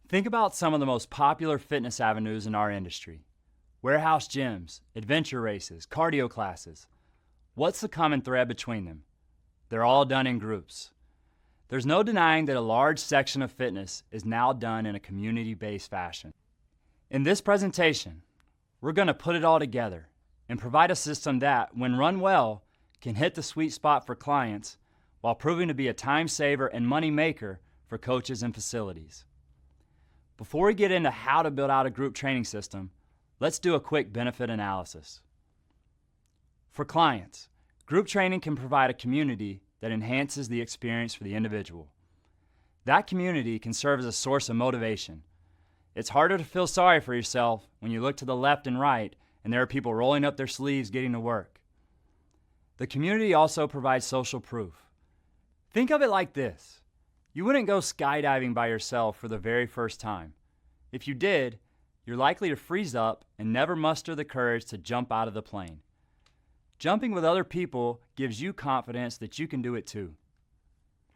Think about some of the most popular fitness avenues in our industry. Warehouse gyms, adventure races, cardio classes. What's the common thread between them? They're all done in groups. There's no denying that a large section of fitness is now done in a community-based fashion. In this presentation, we're going to put it all together and provide a system that, when run well, can hit the sweet spot for clients while proving to be a time saver and money maker for coaches and facilities. Before we get into how to build out a group training system, let's do a quick benefit analysis. For clients, group training can provide a community that enhances the experience for the individual. That community can serve as a source of motivation. It's harder to feel sorry for yourself when you look to the left and right and there are people rolling up their sleeves getting to work. The community also provides social proof. Think of it like this. You wouldn't go skydiving by yourself for the very first time. If you did, you're likely to freeze up and never muster the courage to jump out of the plane. Jumping with other people gives you confidence that you can do it too.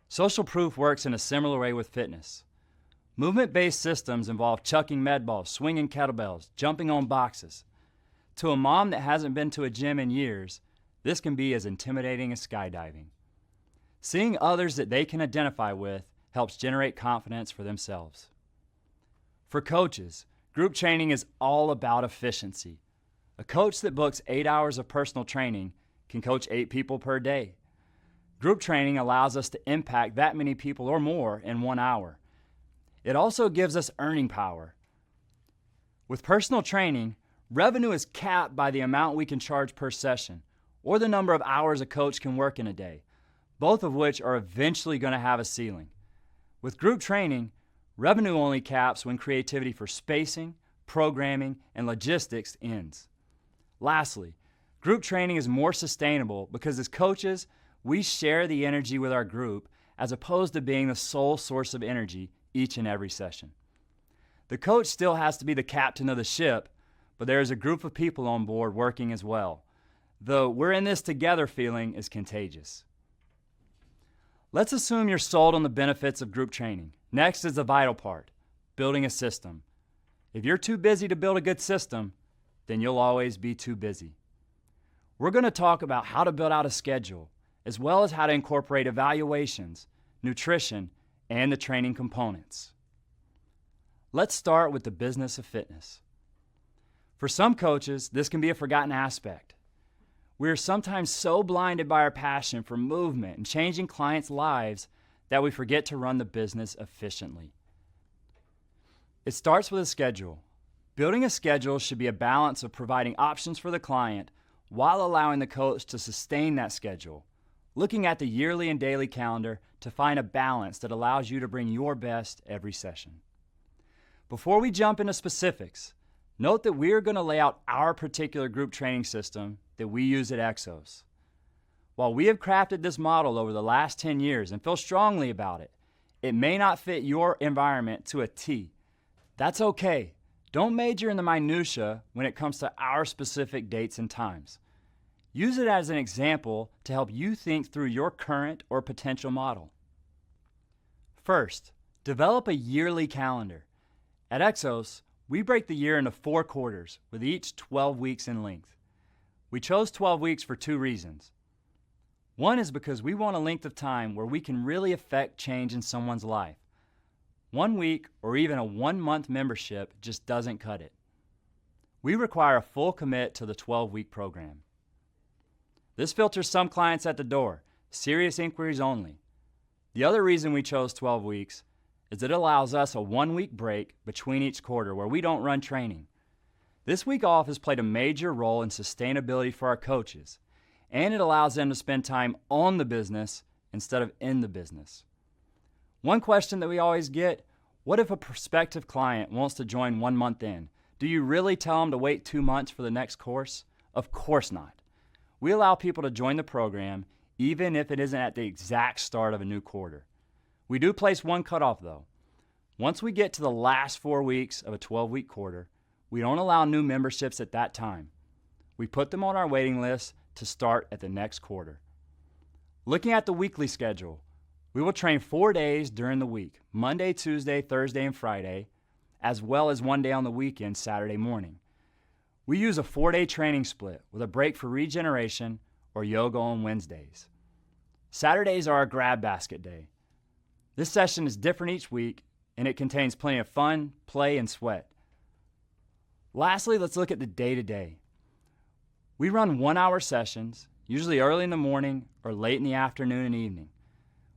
Social proof works in a similar way with fitness. Movement-based systems involve chucking med balls, swinging kettlebells, jumping on boxes. To a mom that hasn't been to a gym in years, this can be as intimidating as skydiving. Seeing others that they can identify with helps generate confidence for themselves. For coaches, group training is all about efficiency. A coach that books 8 hours of personal training can coach 8 people per day. Group training allows us to impact that many people or more in 1 hour. It also gives us earning power. With personal training, revenue is capped by the amount we can charge per session, or the number of hours a coach can work in a day, both of which are eventually going to have a ceiling. With group training, revenue only caps when creativity for spacing, programming, and logistics ends. Lastly, group training is more sustainable because as coaches, we share the energy with our group as opposed to being the sole source of energy each and every session. The coach still has to be the captain of the ship, but there is a group of people on board working as well. The "we're in this together" feeling is contagious. Let's assume you're sold on the benefits of group training. Next is the vital part, building a system. If you're too busy to build a good system, then you'll always be too busy. We're going to talk about how to build out a schedule, as well as how to incorporate evaluations, nutrition, and the training components. Let's start with the business of fitness. For some coaches, this can be a forgotten aspect. We are sometimes so blinded by our passion for movement and changing clients' lives that we forget to run the business efficiently. It starts with a schedule. Building a schedule should be a balance of providing options for the client while allowing the coach to sustain that schedule, looking at the yearly and daily calendar to find a balance that allows you to bring your best every session. Before we jump into specifics, note that we are going to lay out our particular group training system that we use at EXOS. While we have crafted this model over the last 10 years and feel strongly about it, it may not fit your environment to a T. That's okay. Don't major in the minutia when it comes to our specific dates and times. Use it as an example to help you think through your current or potential model. First, develop a yearly calendar. At EXOS, we break the year into 4 quarters, with each 12 weeks in length. We chose 12 weeks for 2 reasons. One is because we want a length of time where we can really affect change in someone's life. 1 week or even a 1-month membership just doesn't cut it. We require a full commit to the 12-week program. This filters some clients at the door, serious inquiries only. The other reason we chose 12 weeks is it allows us a 1-week break between each quarter where we don't run training. This week off has played a major role in sustainability for our coaches, and it allows them to spend time on the business instead of in the business. One question that we always get, what if a prospective client wants to join 1 month in? Do you really tell them to wait 2 months for the next course? Of course not. We allow people to join the program even if it isn't at the exact start of a new quarter. We do place one cutoff though. Once we get to the last 4 weeks of a 12-week quarter, we don't allow new memberships at that time. We put them on our waiting list to start at the next quarter. Looking at the weekly schedule, we will train 4 days during the week, Monday, Tuesday, Thursday, and Friday, as well as 1 day on the weekend, Saturday morning. We use a 4-day training split with a break for regeneration or yoga on Wednesdays. Saturdays are our grab basket day. This session is different each week, and it contains plenty of fun, play, and sweat. Lastly, let's look at the day-to-day. We run 1-hour sessions, usually early in the morning or late in the afternoon and evening.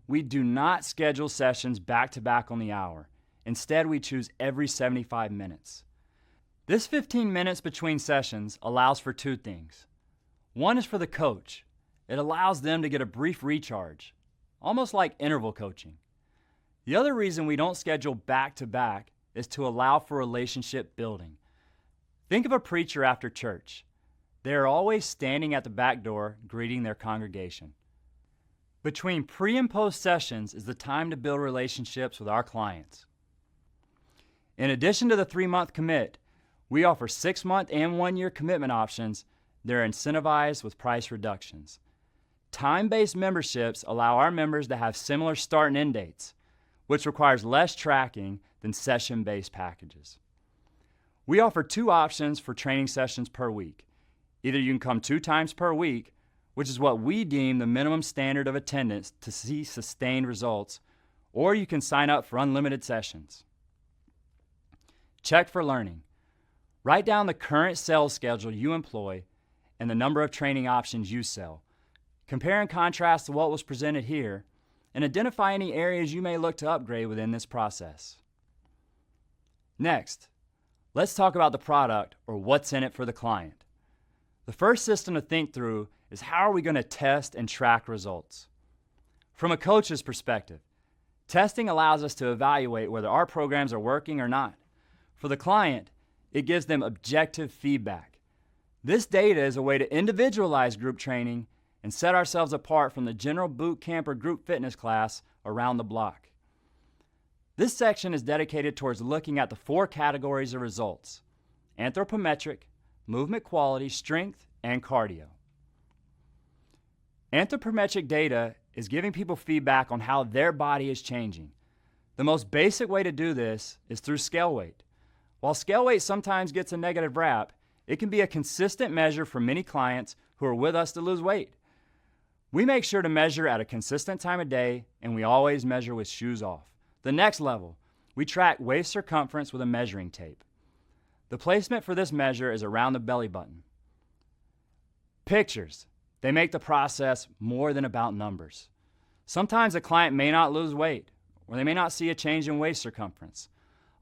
We do not schedule sessions back-to-back on the hour. Instead, we choose every 75 minutes. This 15 minutes between sessions allows for 2 things. One is for the coach. It allows them to get a brief recharge, almost like interval coaching. The other reason we don't schedule back-to-back is to allow for relationship building. Think of a preacher after church. They are always standing at the back door greeting their congregation. Between pre- and post-sessions is the time to build relationships with our clients. In addition to the 3-month commit, we offer 6-month and 1-year commitment options that are incentivized with price reductions. Time-based memberships allow our members to have similar start and end dates, which requires less tracking than session-based packages. We offer 2 options for training sessions per week. Either you can come 2 times per week, which is what we deem the minimum standard of attendance to see sustained results, or you can sign up for unlimited sessions. Check for learning. Write down the current sales schedule you employ and the number of training options you sell. Compare and contrast to what was presented here, and identify any areas you may look to upgrade within this process. Next, let's talk about the product, or what's in it for the client. The first system to think through is how are we going to test and track results? From a coach's perspective, testing allows us to evaluate whether our programs are working or not. For the client, it gives them objective feedback. This data is a way to individualize group training and set ourselves apart from the general boot camp or group fitness class around the block. This section is dedicated towards looking at the 4 categories of results: anthropometric, movement quality, strength, and cardio. Anthropometric data is giving people feedback on how their body is changing. The most basic way to do this is through scale weight. While scale weight sometimes gets a negative rap, it can be a consistent measure for many clients who are with us to lose weight. We make sure to measure at a consistent time of day, and we always measure with shoes off. The next level, we track waist circumference with a measuring tape. The placement for this measure is around the belly button. Pictures. They make the process more than about numbers. Sometimes a client may not lose weight, or they may not see a change in waist circumference.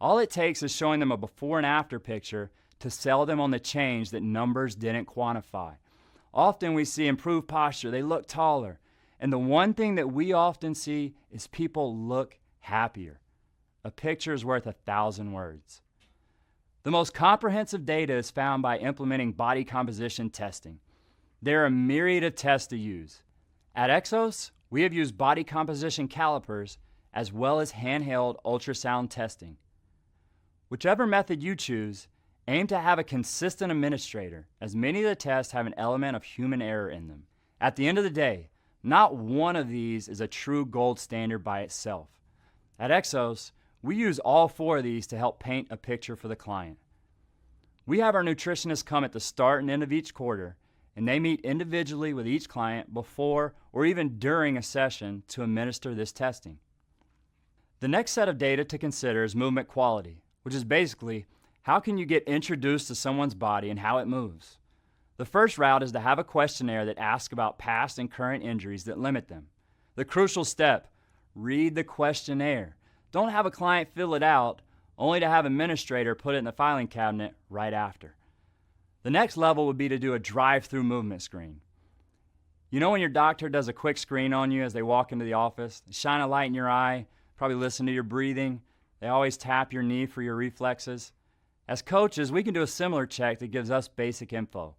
All it takes is showing them a before and after picture to sell them on the change that numbers didn't quantify. Often we see improved posture, they look taller, and the one thing that we often see is people look happier. A picture is worth 1,000 words. The most comprehensive data is found by implementing body composition testing. There are a myriad of tests to use. At EXOS, we have used body composition calipers as well as handheld ultrasound testing. Whichever method you choose, aim to have a consistent administrator, as many of the tests have an element of human error in them. At the end of the day, not one of these is a true gold standard by itself. At EXOS, we use all 4 of these to help paint a picture for the client. We have our nutritionists come at the start and end of each quarter, and they meet individually with each client before or even during a session to administer this testing. The next set of data to consider is movement quality, which is basically how can you get introduced to someone's body and how it moves. The first route is to have a questionnaire that asks about past and current injuries that limit them. The crucial step, read the questionnaire. Don't have a client fill it out only to have an administrator put it in the filing cabinet right after. The next level would be to do a drive-through movement screen. You know when your doctor does a quick screen on you as they walk into the office? They shine a light in your eye, probably listen to your breathing. They always tap your knee for your reflexes. As coaches, we can do a similar check that gives us basic info.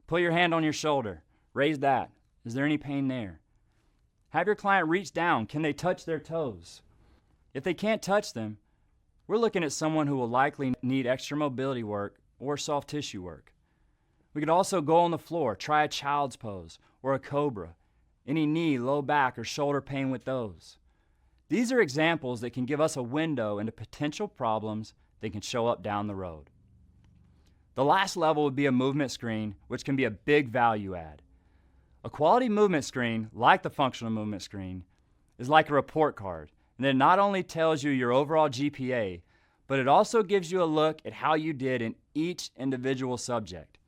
Put your hand on your shoulder. Raise that. Is there any pain there? Have your client reach down. Can they touch their toes? If they can't touch them, we're looking at someone who will likely need extra mobility work or soft tissue work. We could also go on the floor, try a child's pose or a cobra. Any knee, low back, or shoulder pain with those. These are examples that can give us a window into potential problems that can show up down the road. The last level would be a movement screen, which can be a big value add. A quality movement screen, like the functional movement screen, is like a report card, and it not only tells you your overall GPA, but it also gives you a look at how you did in each individual subject.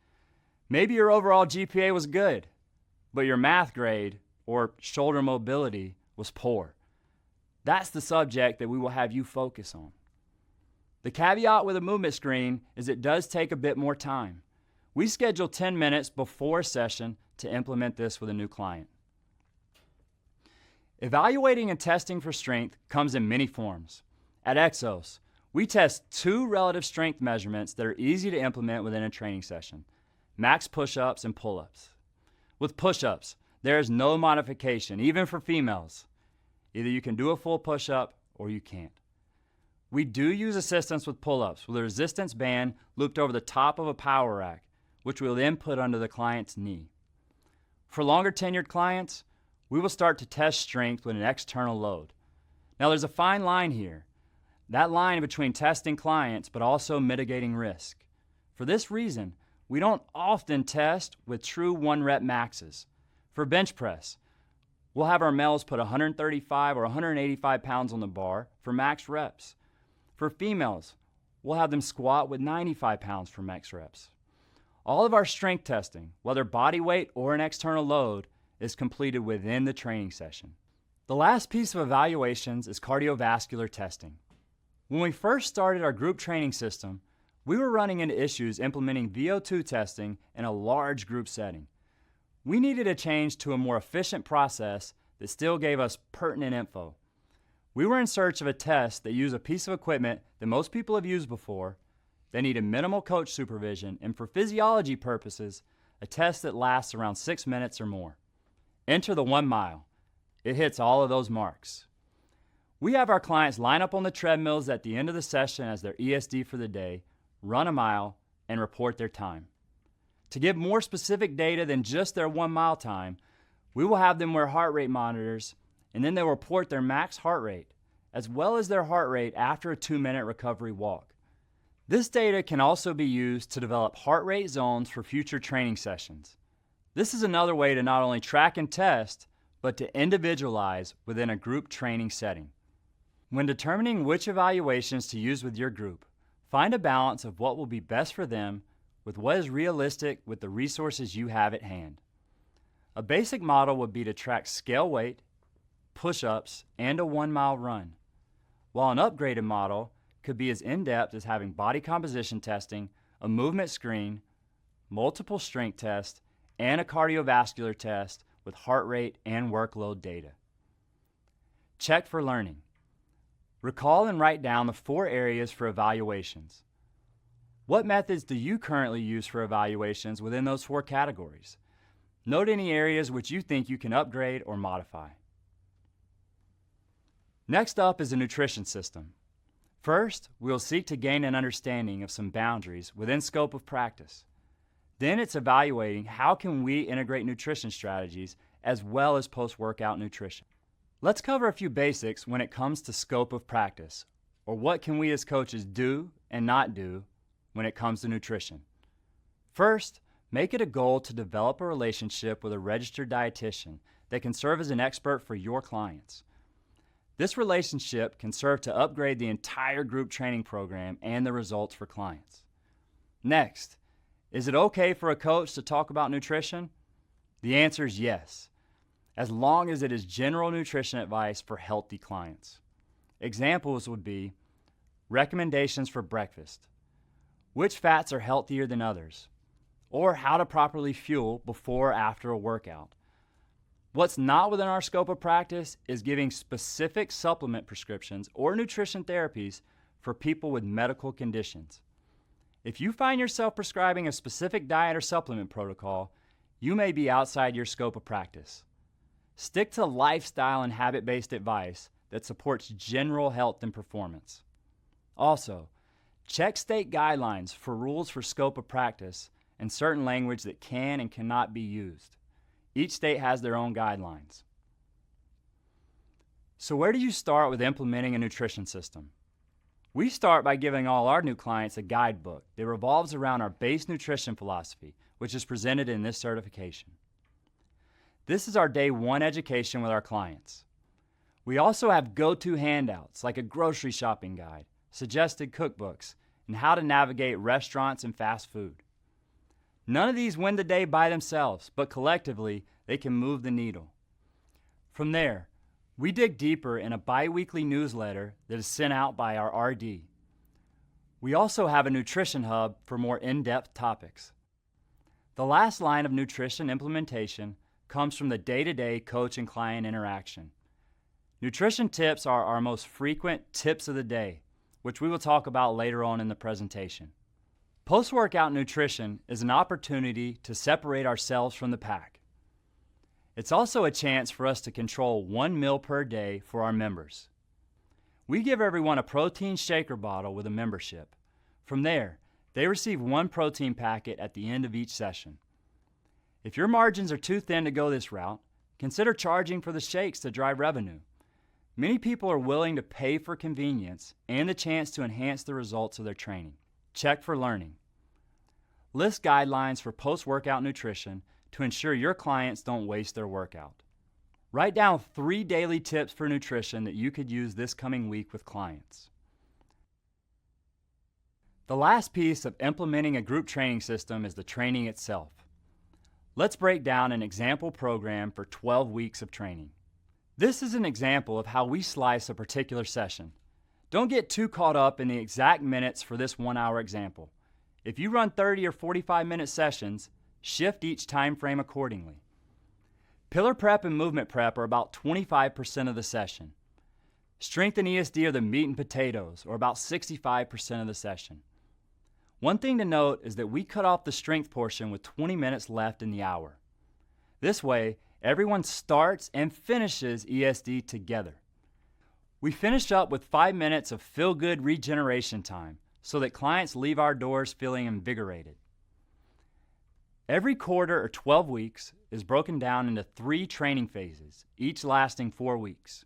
Maybe your overall GPA was good, but your math grade or shoulder mobility was poor. That's the subject that we will have you focus on. The caveat with a movement screen is it does take a bit more time. We schedule 10 minutes before a session to implement this with a new client. Evaluating and testing for strength comes in many forms. At EXOS, we test 2 relative strength measurements that are easy to implement within a training session: max push-ups and pull-ups. With push-ups, there is no modification, even for females. Either you can do a full push-up or you can't. We do use assistance with pull-ups with a resistance band looped over the top of a power rack, which we'll then put under the client's knee. For longer tenured clients, we will start to test strength with an external load. Now there's a fine line here. That line between testing clients but also mitigating risk. For this reason, we don't often test with true 1-rep maxes. For bench press, we'll have our males put 135 or 185 pounds on the bar for max reps. For females, we'll have them squat with 95 pounds for max reps. All of our strength testing, whether body weight or an external load, is completed within the training session. The last piece of evaluations is cardiovascular testing. When we first started our group training system, we were running into issues implementing VO2 testing in a large group setting. We needed a change to a more efficient process that still gave us pertinent info. We were in search of a test that used a piece of equipment that most people have used before, that needed minimal coach supervision, and for physiology purposes, a test that lasts around 6 minutes or more. Enter the 1 mile. It hits all of those marks. We have our clients line up on the treadmills at the end of the session as their ESD for the day, run a mile, and report their time. To give more specific data than just their 1 mile time, we will have them wear heart rate monitors, and then they'll report their max heart rate, as well as their heart rate after a 2-minute recovery walk. This data can also be used to develop heart rate zones for future training sessions. This is another way to not only track and test, but to individualize within a group training setting. When determining which evaluations to use with your group, find a balance of what will be best for them with what is realistic with the resources you have at hand. A basic model would be to track scale weight, push-ups, and a 1 mile run, while an upgraded model could be as in-depth as having body composition testing, a movement screen, multiple strength tests, and a cardiovascular test with heart rate and workload data. Check for learning. Recall and write down the 4 areas for evaluations. What methods do you currently use for evaluations within those 4 categories? Note any areas which you think you can upgrade or modify. Next up is a nutrition system. First, we will seek to gain an understanding of some boundaries within scope of practice. Then it's evaluating how can we integrate nutrition strategies as well as post-workout nutrition. Let's cover a few basics when it comes to scope of practice, or what can we as coaches do and not do when it comes to nutrition. First, make it a goal to develop a relationship with a registered dietitian that can serve as an expert for your clients. This relationship can serve to upgrade the entire group training program and the results for clients. Next, is it okay for a coach to talk about nutrition? The answer is yes, as long as it is general nutrition advice for healthy clients. Examples would be recommendations for breakfast, which fats are healthier than others, or how to properly fuel before or after a workout. What's not within our scope of practice is giving specific supplement prescriptions or nutrition therapies for people with medical conditions. If you find yourself prescribing a specific diet or supplement protocol, you may be outside your scope of practice. Stick to lifestyle and habit-based advice that supports general health and performance. Also, check state guidelines for rules for scope of practice and certain language that can and cannot be used. Each state has their own guidelines. So where do you start with implementing a nutrition system? We start by giving all our new clients a guidebook that revolves around our base nutrition philosophy, which is presented in this certification. This is our day one education with our clients. We also have go-to handouts like a grocery shopping guide, suggested cookbooks, and how to navigate restaurants and fast food. None of these win the day by themselves, but collectively, they can move the needle. From there, we dig deeper in a bi-weekly newsletter that is sent out by our RD. We also have a nutrition hub for more in-depth topics. The last line of nutrition implementation comes from the day-to-day coach and client interaction. Nutrition tips are our most frequent tips of the day, which we will talk about later on in the presentation. Post-workout nutrition is an opportunity to separate ourselves from the pack. It's also a chance for us to control 1 meal per day for our members. We give everyone a protein shaker bottle with a membership. From there, they receive 1 protein packet at the end of each session. If your margins are too thin to go this route, consider charging for the shakes to drive revenue. Many people are willing to pay for convenience and the chance to enhance the results of their training. Check for learning. List guidelines for post-workout nutrition to ensure your clients don't waste their workout. Write down 3 daily tips for nutrition that you could use this coming week with clients. The last piece of implementing a group training system is the training itself. Let's break down an example program for 12 weeks of training. This is an example of how we slice a particular session. Don't get too caught up in the exact minutes for this 1-hour example. If you run 30 or 45-minute sessions, shift each time frame accordingly. Pillar prep and movement prep are about 25% of the session. Strength and ESD are the meat and potatoes, or about 65% of the session. One thing to note is that we cut off the strength portion with 20 minutes left in the hour. This way, everyone starts and finishes ESD together. We finish up with 5 minutes of feel-good regeneration time so that clients leave our doors feeling invigorated. Every quarter or 12 weeks is broken down into 3 training phases, each lasting 4 weeks.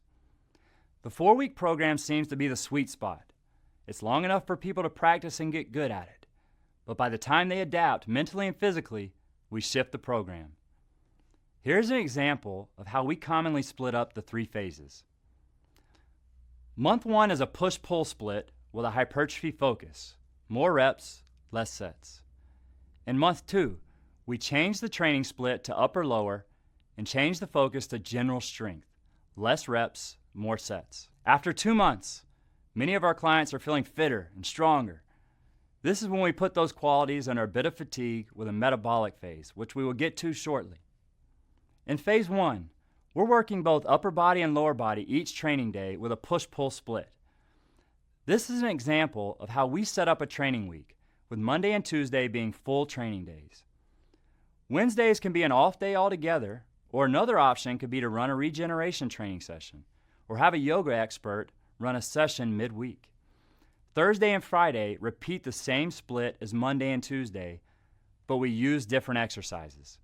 The 4-week program seems to be the sweet spot. It's long enough for people to practice and get good at it. But by the time they adapt mentally and physically, we shift the program. Here's an example of how we commonly split up the 3 phases. Month 1 is a push-pull split with a hypertrophy focus. More reps, less sets. In month 2, we change the training split to upper-lower and change the focus to general strength. Less reps, more sets. After 2 months, many of our clients are feeling fitter and stronger. This is when we put those qualities under a bit of fatigue with a metabolic phase, which we will get to shortly. In phase 1, we're working both upper body and lower body each training day with a push-pull split. This is an example of how we set up a training week, with Monday and Tuesday being full training days. Wednesdays can be an off day altogether, or another option could be to run a regeneration training session, or have a yoga expert run a session midweek. Thursday and Friday repeat the same split as Monday and Tuesday, but we use different exercises.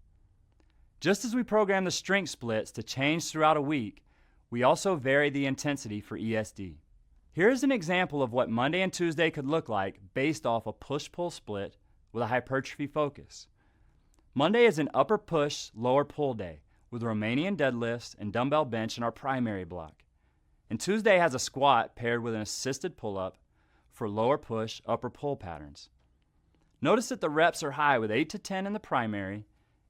Just as we program the strength splits to change throughout a week, we also vary the intensity for ESD. Here is an example of what Monday and Tuesday could look like based off a push-pull split with a hypertrophy focus. Monday is an upper push, lower pull day with Romanian deadlifts and dumbbell bench in our primary block. And Tuesday has a squat paired with an assisted pull-up for lower push, upper pull patterns. Notice that the reps are high with 8 to 10 in the primary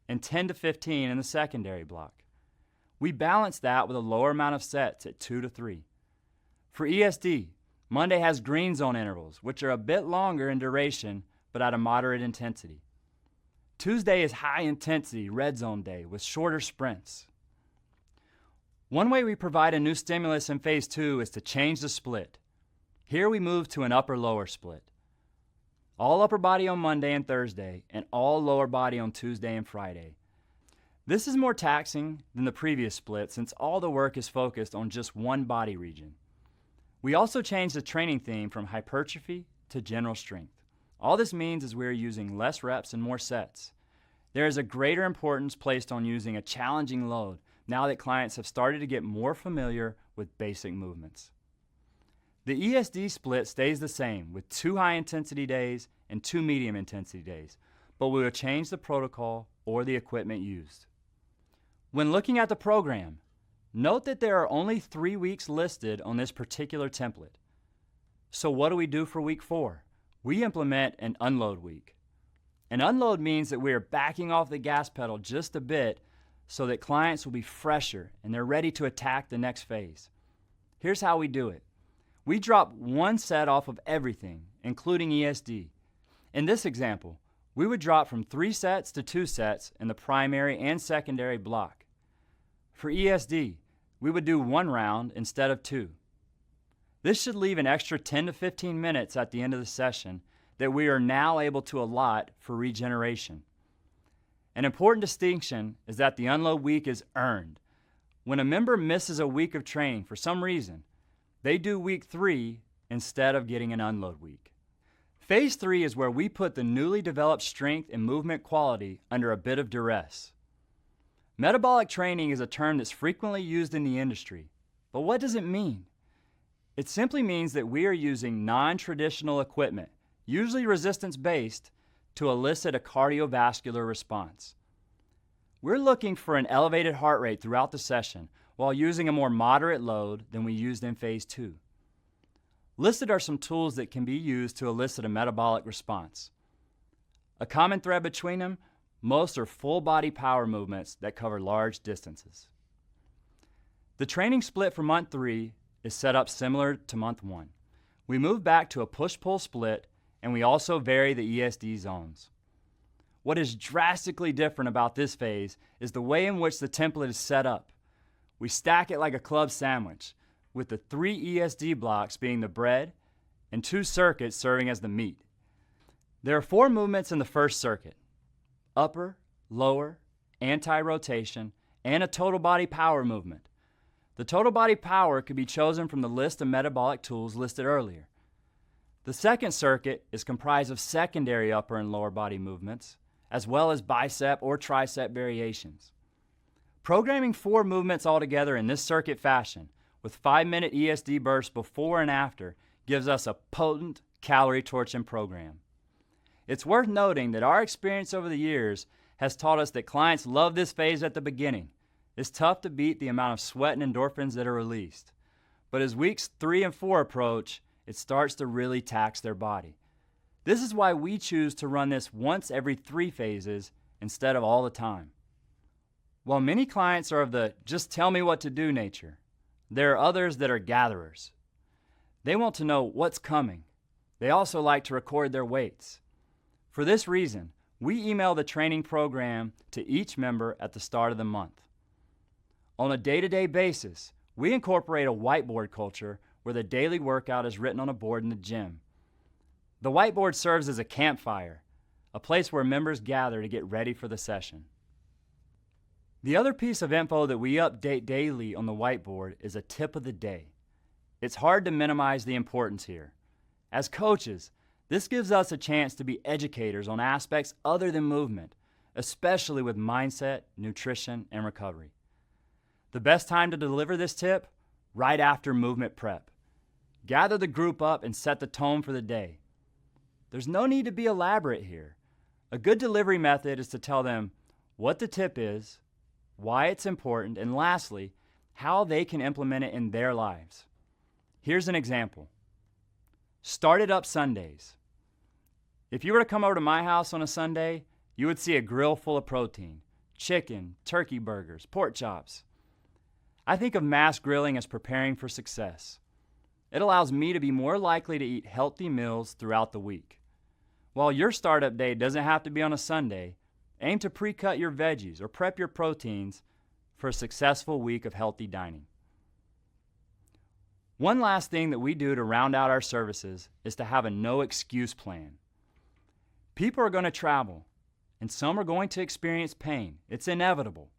and 10 to 15 in the secondary block. We balance that with a lower amount of sets at 2 to 3. For ESD, Monday has green zone intervals, which are a bit longer in duration but at a moderate intensity. Tuesday is high intensity red zone day with shorter sprints. One way we provide a new stimulus in phase 2 is to change the split. Here we move to an upper-lower split. All upper body on Monday and Thursday, and all lower body on Tuesday and Friday. This is more taxing than the previous split since all the work is focused on just one body region. We also changed the training theme from hypertrophy to general strength. All this means is we are using less reps and more sets. There is a greater importance placed on using a challenging load now that clients have started to get more familiar with basic movements. The ESD split stays the same with 2 high-intensity days and 2 medium-intensity days, but we will change the protocol or the equipment used. When looking at the program, note that there are only 3 weeks listed on this particular template. So what do we do for week 4? We implement an unload week. An unload means that we are backing off the gas pedal just a bit so that clients will be fresher and they're ready to attack the next phase. Here's how we do it. We drop 1 set off of everything, including ESD. In this example, we would drop from 3 sets to 2 sets in the primary and secondary block. For ESD, we would do 1 round instead of 2. This should leave an extra 10 to 15 minutes at the end of the session that we are now able to allot for regeneration. An important distinction is that the unload week is earned. When a member misses a week of training for some reason, they do week 3 instead of getting an unload week. Phase 3 is where we put the newly developed strength and movement quality under a bit of duress. Metabolic training is a term that's frequently used in the industry, but what does it mean? It simply means that we are using non-traditional equipment, usually resistance-based, to elicit a cardiovascular response. We're looking for an elevated heart rate throughout the session while using a more moderate load than we used in Phase 2. Listed are some tools that can be used to elicit a metabolic response. A common thread between them, most are full-body power movements that cover large distances. The training split for month 3 is set up similar to month 1. We move back to a push-pull split, and we also vary the ESD zones. What is drastically different about this phase is the way in which the template is set up. We stack it like a club sandwich, with the 3 ESD blocks being the bread and 2 circuits serving as the meat. There are 4 movements in the first circuit: upper, lower, anti-rotation, and a total body power movement. The total body power could be chosen from the list of metabolic tools listed earlier. The second circuit is comprised of secondary upper and lower body movements, as well as bicep or tricep variations. Programming 4 movements altogether in this circuit fashion, with 5-minute ESD bursts before and after, gives us a potent calorie torching program. It's worth noting that our experience over the years has taught us that clients love this phase at the beginning. It's tough to beat the amount of sweat and endorphins that are released. But as weeks 3 and 4 approach, it starts to really tax their body. This is why we choose to run this once every 3 phases instead of all the time. While many clients are of the just tell me what to do nature, there are others that are gatherers. They want to know what's coming. They also like to record their weights. For this reason, we email the training program to each member at the start of the month. On a day-to-day basis, we incorporate a whiteboard culture where the daily workout is written on a board in the gym. The whiteboard serves as a campfire, a place where members gather to get ready for the session. The other piece of info that we update daily on the whiteboard is a tip of the day. It's hard to minimize the importance here. As coaches, this gives us a chance to be educators on aspects other than movement, especially with mindset, nutrition, and recovery. The best time to deliver this tip? Right after movement prep. Gather the group up and set the tone for the day. There's no need to be elaborate here. A good delivery method is to tell them what the tip is, why it's important, and lastly, how they can implement it in their lives. Here's an example. Start it up Sundays. If you were to come over to my house on a Sunday, you would see a grill full of protein: chicken, turkey burgers, pork chops. I think of mass grilling as preparing for success. It allows me to be more likely to eat healthy meals throughout the week. While your startup day doesn't have to be on a Sunday, aim to pre-cut your veggies or prep your proteins for a successful week of healthy dining. One last thing that we do to round out our services is to have a no-excuse plan. People are going to travel, and some are going to experience pain. It's inevitable.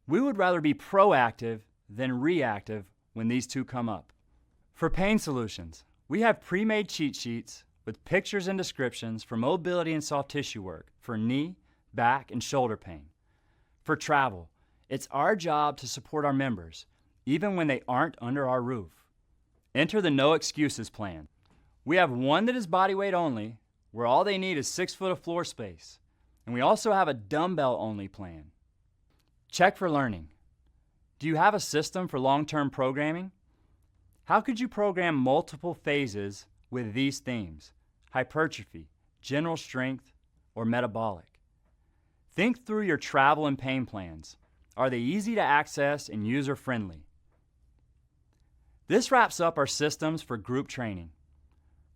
We would rather be proactive than reactive when these two come up. For pain solutions, we have pre-made cheat sheets with pictures and descriptions for mobility and soft tissue work for knee, back, and shoulder pain. For travel, it's our job to support our members, even when they aren't under our roof. Enter the no excuses plan. We have one that is body weight only, where all they need is 6 foot of floor space. And we also have a dumbbell only plan. Check for learning. Do you have a system for long-term programming? How could you program multiple phases with these themes: hypertrophy, general strength, or metabolic? Think through your travel and pain plans. Are they easy to access and user-friendly? This wraps up our systems for group training.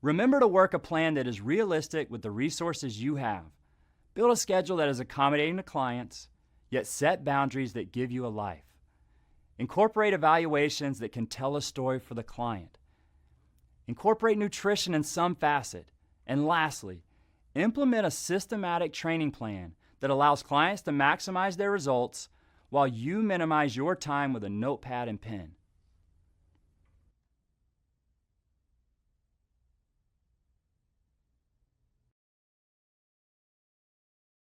Remember to work a plan that is realistic with the resources you have. Build a schedule that is accommodating to clients, yet set boundaries that give you a life. Incorporate evaluations that can tell a story for the client. Incorporate nutrition in some facet. And lastly, implement a systematic training plan that allows clients to maximize their results while you minimize your time with a notepad and pen.